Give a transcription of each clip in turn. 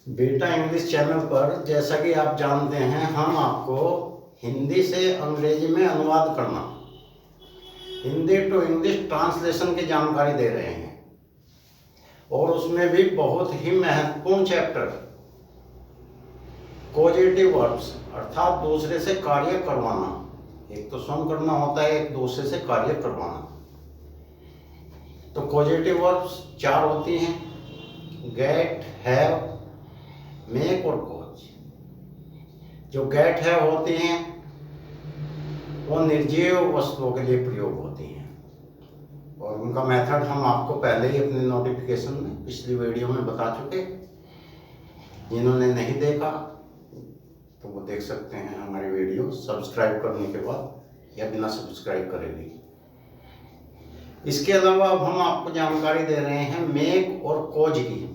बेटा English channel पर जैसा कि आप जानते हैं, हम आपको हिंदी से अंग्रेजी में अनुवाद करना, हिंदी टू इंग्लिश ट्रांसलेशन की जानकारी दे रहे हैं। और उसमें भी बहुत ही महत्वपूर्ण चैप्टर कॉजेटिव वर्ब्स, अर्थात दूसरे से कार्य करवाना। एक तो स्वयं करना होता है, एक दूसरे से कार्य करवाना। तो कॉजेटिव वर्ब्स 4 होती हैं: गेट, हैव, मेक और कोज। जो गेट है होती हैं वो निर्जीव वस्तुओं के लिए प्रयोग होती हैं, और उनका मेथड हम आपको पहले ही अपने नोटिफिकेशन में पिछली वीडियो में बता चुके। जिन्होंने नहीं देखा तो वो देख सकते हैं हमारी वीडियो सब्सक्राइब करने के बाद या बिना सब्सक्राइब करे भी। इसके अलावा अब हम आपको जानकारी दे रहे हैं मेक और कोज की,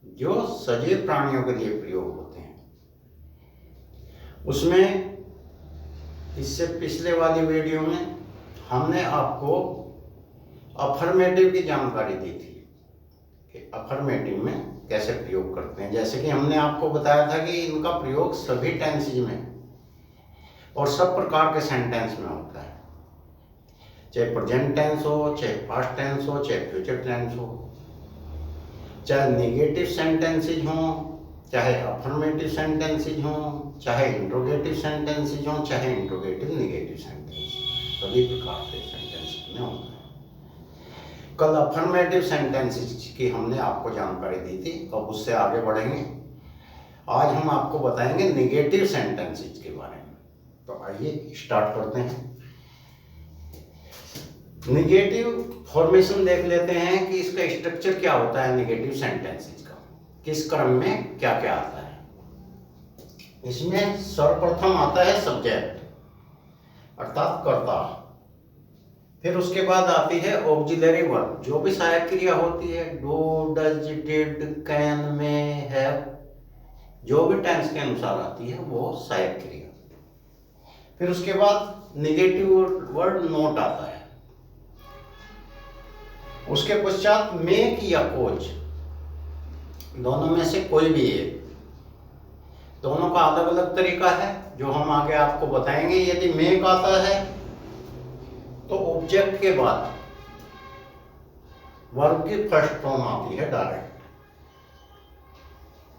जो सजीव प्राणियों के लिए प्रयोग होते हैं। उसमें इससे पिछले वाली वीडियो में हमने आपको अफर्मेटिव की जानकारी दी थी कि अफर्मेटिव में कैसे प्रयोग करते हैं। जैसे कि हमने आपको बताया था कि इनका प्रयोग सभी टेंसेज में और सब प्रकार के सेंटेंस में होता है, चाहे प्रेजेंट टेंस हो, चाहे पास्ट टेंस हो, चाहे फ्यूचर टेंस हो, चाहे नेगेटिव सेंटेंसेज हों, चाहे अफर्मेटिव सेंटेंसेज हों, चाहे इंट्रोगेटिव सेंटेंसेज हों, चाहे इंट्रोगेटिव नेगेटिव सेंटेंस, सभी प्रकार के सेंटेंस में होता है। कल अफर्मेटिव सेंटेंसेज की हमने आपको जानकारी दी थी, अब उससे आगे बढ़ेंगे। आज हम आपको बताएंगे नेगेटिव सेंटेंसेज के बारे में। तो आइए स्टार्ट करते हैं। नेगेटिव फॉर्मेशन देख लेते हैं कि इसका स्ट्रक्चर क्या होता है। नेगेटिव सेंटेंसेज का किस क्रम में क्या क्या आता है। इसमें सर्वप्रथम आता है सब्जेक्ट, अर्थात कर्ता। फिर उसके बाद आती है ऑक्सिलरी वर्ब, जो भी सहायक क्रिया होती है, do, does, did, can, may, have, जो भी टेंस के अनुसार आती है वो सहायक क्रिया। फिर उसके बाद नेगेटिव वर्ड नोट आता है। उसके पश्चात मेक या कोज, दोनों में से कोई भी एक। दोनों का अलग अलग तरीका है जो हम आगे आपको बताएंगे। यदि मेक आता है तो ऑब्जेक्ट के बाद वर्ब की फर्स्ट फॉर्म आती है डायरेक्ट।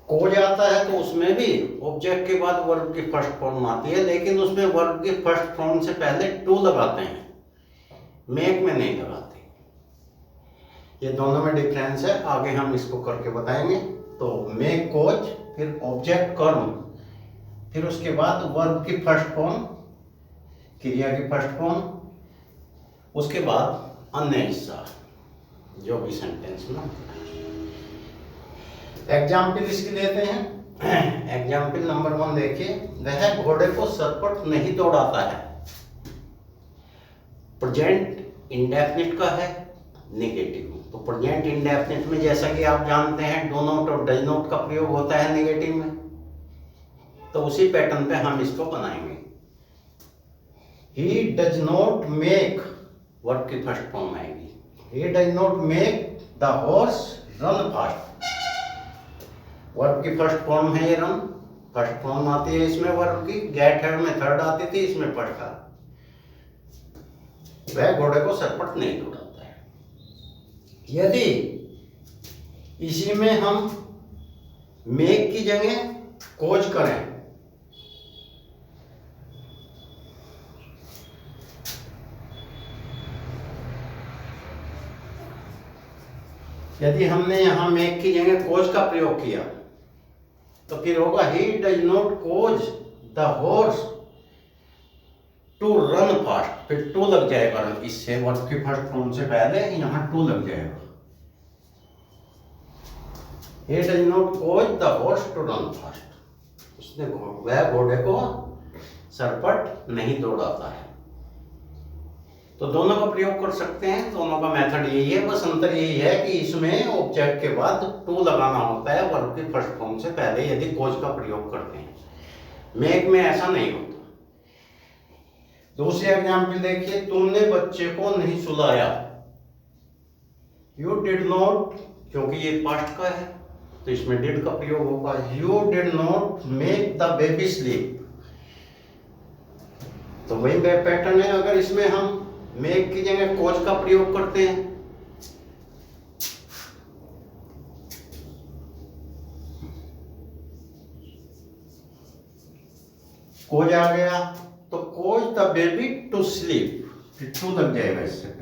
कोज आता है तो उसमें भी ऑब्जेक्ट के बाद वर्ब की फर्स्ट फॉर्म आती है, लेकिन उसमें वर्ब की फर्स्ट फॉर्म से पहले टू लगाते हैं, मेक में नहीं लगाते। ये दोनों में डिफरेंस है, आगे हम इसको करके बताएंगे। तो मेक कोज, फिर ऑब्जेक्ट कर्म, फिर उसके बाद वर्ब की फर्स्ट फॉर्म, क्रिया की फर्स्ट फॉर्म, उसके बाद अन्य हिस्सा जो भी सेंटेंस में। एग्जाम्पल इसकी लेते हैं। एग्जाम्पल नंबर 1 देखिए। वह घोड़े को सरपट नहीं दौड़ाता है। प्रेजेंट इंडेफिनिट का है, नेगेटिव। तो प्रेजेंट इंडेफिनिट में जैसा कि आप जानते हैं डू नॉट और डज नॉट का प्रयोग होता है नेगेटिव में। तो उसी पैटर्न पे हम इसको बनाएंगे। ही डज नॉट मेक, वर्ब की फर्स्ट फॉर्म आएगी। ही does not make the horse run fast, verb की फर्स्ट फॉर्म है ये रन, फर्स्ट फॉर्म आती है इसमें वर्ब की। गेट हैव में थर्ड आती थी, इसमें फर्स्ट आ। वह घोड़े को सरपट नहीं दौड़ाता है। यदि इसी में हम मेक की जगह कोज करें, यदि हमने यहां मेक की जगह कोज का प्रयोग किया तो फिर होगा he does not cause the horse to run fast. फिर टू लग जाएगा, इससे वर्ब की फर्स्ट फॉर्म से पहले यहां टू लग जाएगा। He does not cause the horse to run fast, उसने वह घोड़े को सरपट नहीं दौड़ाता है। तो दोनों का प्रयोग कर सकते हैं, दोनों का मेथड यही है। बस अंतर यही है कि इसमें ऑब्जेक्ट के बाद टू लगाना होता है वर्ब की फर्स्ट फॉर्म से पहले, यदि कोज का प्रयोग करते हैं। मेक में ऐसा नहीं होता। दूसरी एग्जाम्पल देखिए। तुमने बच्चे को नहीं सुलाया। यू डिड नॉट, क्योंकि ये पास्ट का है, तो इसमें डिड का प्रयोग होगा। You did not make the baby sleep, तो वही पैटर्न है। अगर इसमें हम मेक की जगह कोज का प्रयोग करते हैं, कोज आ गया तो cause the baby to sleep, फिर टू लग जाएगा इससे पहले।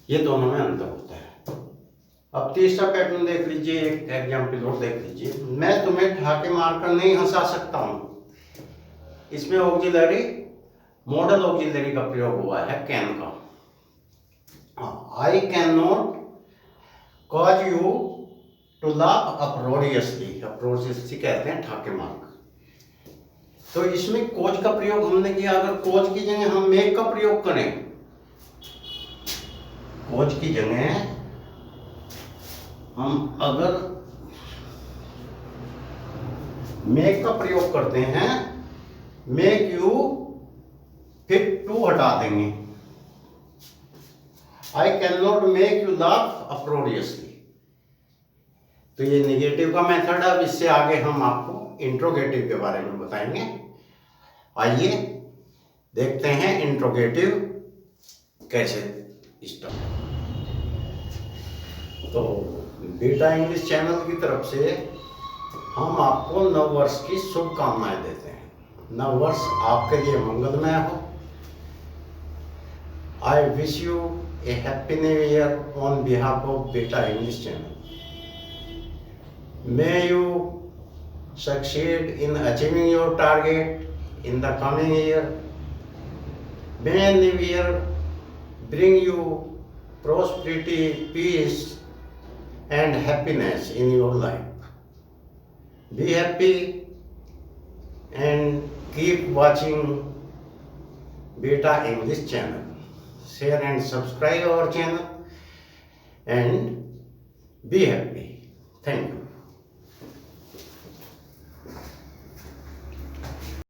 ये दोनों में अंतर होता है। अब तीसरा पैटर्न देख लीजिए, एक एग्जाम्पल और देख लीजिए। मैं तुम्हें ठाके मारकर नहीं हंसा सकता हूं, इसमें ऑक्सिलरी मॉडल ऑक्सिलरी का प्रयोग हुआ है कैन का। I can not cause you to laugh uproariously, uproariously कहते हैं ठाके मारकर। तो इसमें कोज का प्रयोग हमने किया। अगर कोज की जगह हम मेक का प्रयोग करें, कोज की जगह हम अगर मेक का प्रयोग करते हैं, मेक यू, फिर टू हटा देंगे। I can not make you laugh uproariously, तो ये निगेटिव का मेथड है। अब इससे आगे हम आपको इंट्रोगेटिव के बारे में बताएंगे। आइए देखते हैं इंट्रोगेटिव कैसे स्टार्ट। तो बीटा इंग्लिश चैनल की तरफ से हम आपको नव वर्ष की शुभकामनाएं देते हैं। नव वर्ष आपके लिए मंगलमय हो। I wish U A happy new year on behalf of beta English channel. May you succeed in achieving your target in the coming year. May New Year bring you prosperity, peace, and happiness in your life. Be happy and keep watching Beta English channel. Share and subscribe our channel and be happy. Thank you.